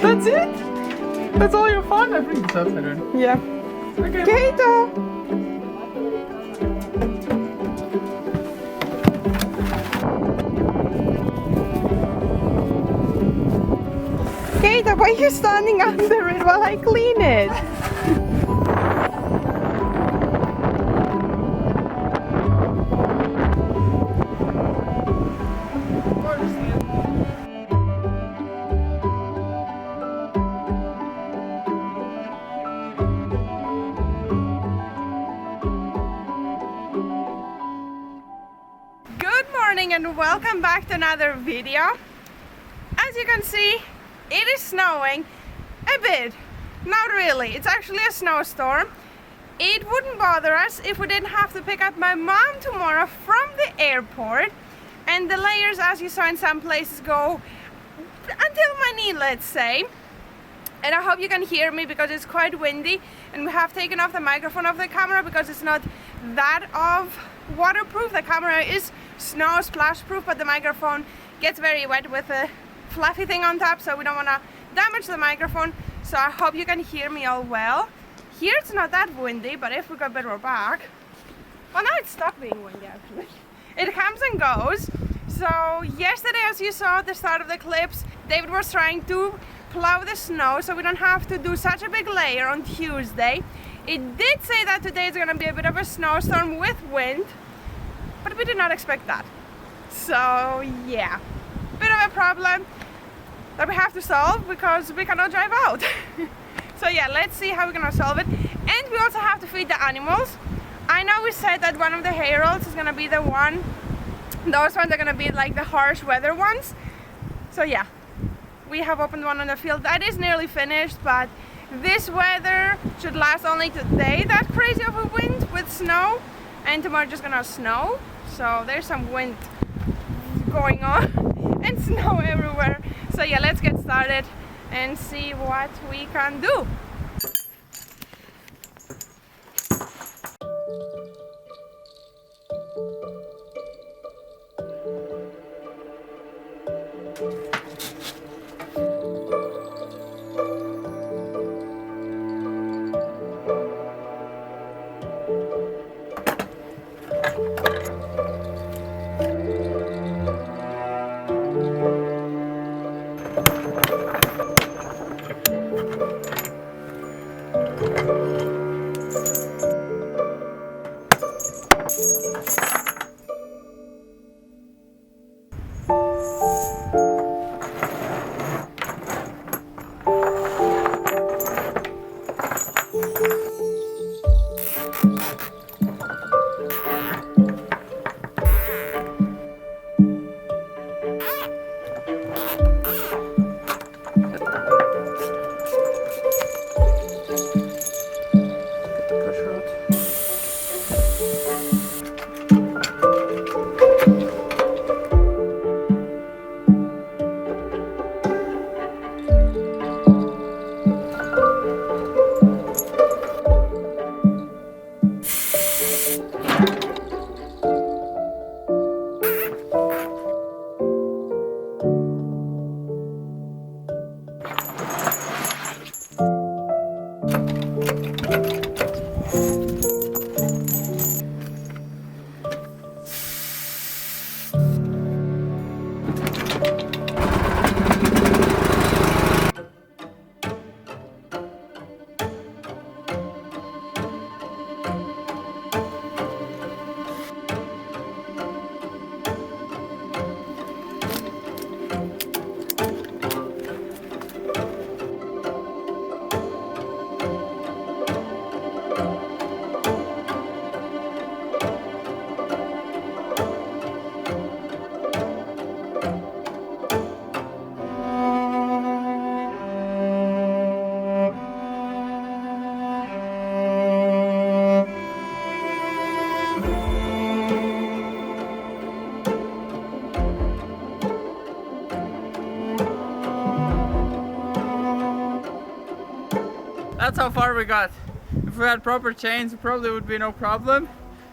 That's it? That's all your fun? I bring this outside, right? Yeah. Okay. Keita! Keita, why are you standing under it while I clean it? And welcome back to another video. As you can see, it is snowing a bit. Not really, it's actually a snowstorm. It wouldn't bother us if we didn't have to pick up my mom tomorrow from the airport, and the layers, as you saw in some places, go until my knee, let's say. And I hope you can hear me because it's quite windy, and we have taken off the microphone of the camera because it's not that of waterproof. The camera is snow splash proof, but the microphone gets very wet with a fluffy thing on top, so we don't want to damage the microphone. So I hope you can hear me all well. Here it's not that windy, but if we go a bit more back, well, now it's stopped being windy actually. It comes and goes. So yesterday, as you saw at the start of the clips, David was trying to plow the snow so we don't have to do such a big layer on Tuesday. It did say that today is going to be a bit of a snowstorm with wind, but we did not expect that. So yeah, bit of a problem that we have to solve because we cannot drive out. So yeah, let's see how we're gonna solve it. And we also have to feed the animals. I know we said that one of the hay rolls is gonna be the one, those ones are gonna be like the harsh weather ones. So yeah, we have opened one on the field that is nearly finished, but this weather should last only today, that crazy of a wind with snow, and tomorrow just gonna snow. So there's some wind going on and snow everywhere. So yeah, let's get started and see what we can do. that's how far we got. If we had proper chains, it probably would be no problem.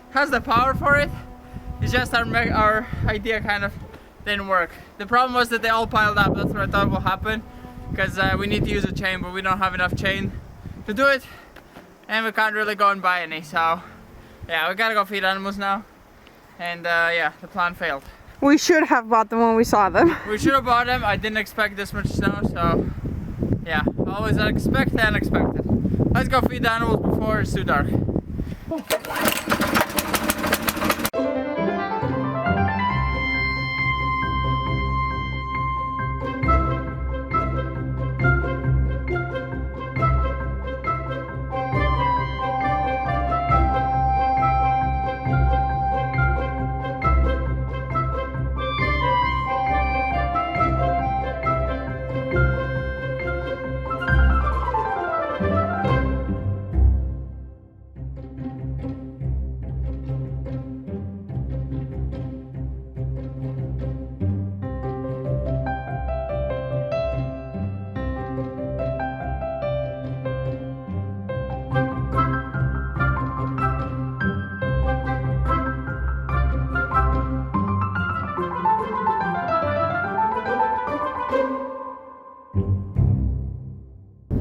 Has the power for it. It's just our idea kind of didn't work. The problem was that they all piled up. That's what I thought will happen, because we need to use a chain, but we don't have enough chain to do it, and we can't really go and buy any. So yeah, we gotta go feed animals now, and yeah, the plan failed. We should have bought them when we saw them. We should have bought them. I didn't expect this much snow, so yeah, always expect the unexpected. Let's go feed the animals before it's too dark.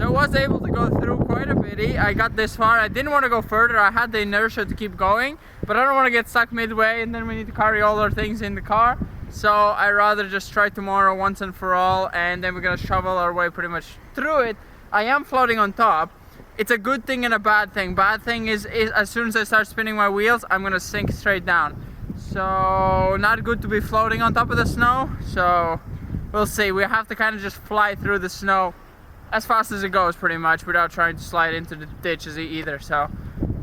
I was able to go through quite a bit. I got this far. I didn't want to go further. I had the inertia to keep going, but I don't want to get stuck midway and then we need to carry all our things in the car. So I rather just try tomorrow once and for all, and then we're gonna shovel our way pretty much through it. I am floating on top. It's a good thing and a bad thing. Bad thing is as soon as I start spinning my wheels, I'm gonna sink straight down. So not good to be floating on top of the snow. So we'll see. We have to kind of just fly through the snow as fast as it goes, pretty much, without trying to slide into the ditches either. So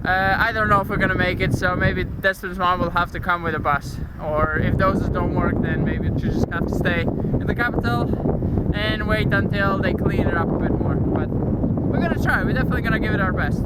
I don't know if we're gonna make it, so maybe Despina's mom will have to come with a bus, or if those don't work, then maybe you just have to stay in the capital and wait until they clean it up a bit more. But we're gonna try. We're definitely gonna give it our best.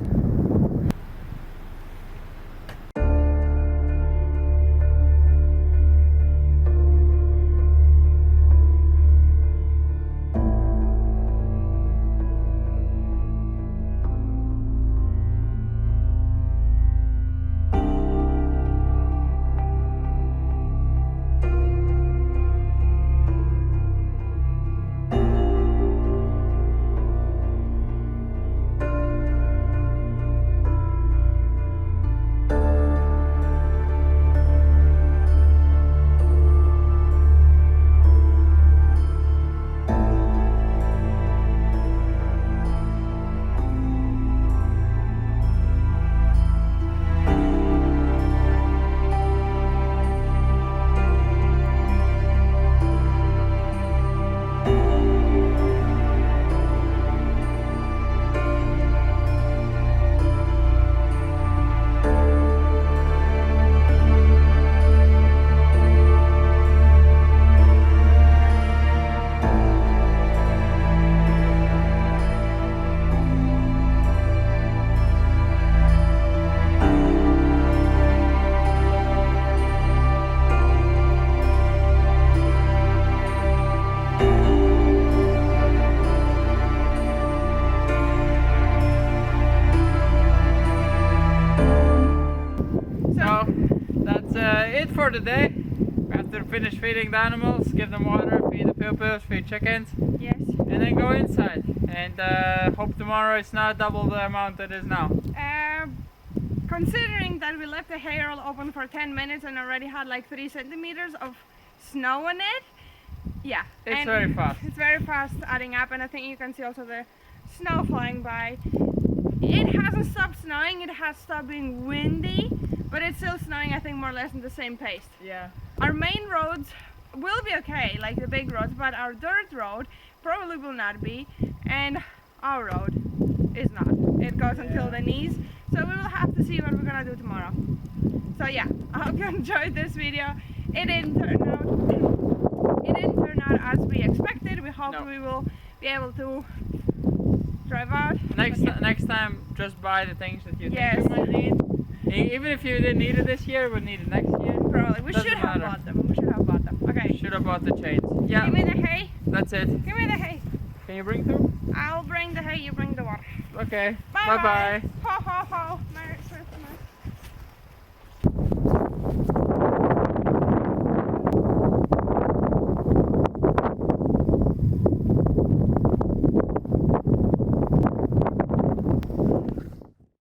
For today, we have to finish feeding the animals, give them water, feed the pupils, feed chickens. Yes. And then go inside and hope tomorrow it's not double the amount it is now. Considering that we left the hay roll open for 10 minutes and already had like 3 centimeters of snow on it, yeah. It's very fast. It's very fast adding up, and I think you can see also the snow flying by. It hasn't stopped snowing, it has stopped being windy, but it's still snowing, I think, more or less in the same pace. Yeah. Our main roads will be okay, like the big roads, but our dirt road probably will not be, and our road is not. It goes until the knees, so we will have to see what we're gonna do tomorrow. So yeah, I hope you enjoyed this video. It didn't turn out as we expected. We hope we will be able to drive out. Next time, just buy the things that you think you might need. Even if you didn't need it this year, we'll need it next year. Probably. We should have bought them. We should have bought them. Okay. Should have bought the chains. Yeah. Give me the hay. That's it. Give me the hay. Can you bring two? I'll bring the hay, you bring the water. Okay. Bye Bye bye. Ho ho ho. Merry Christmas.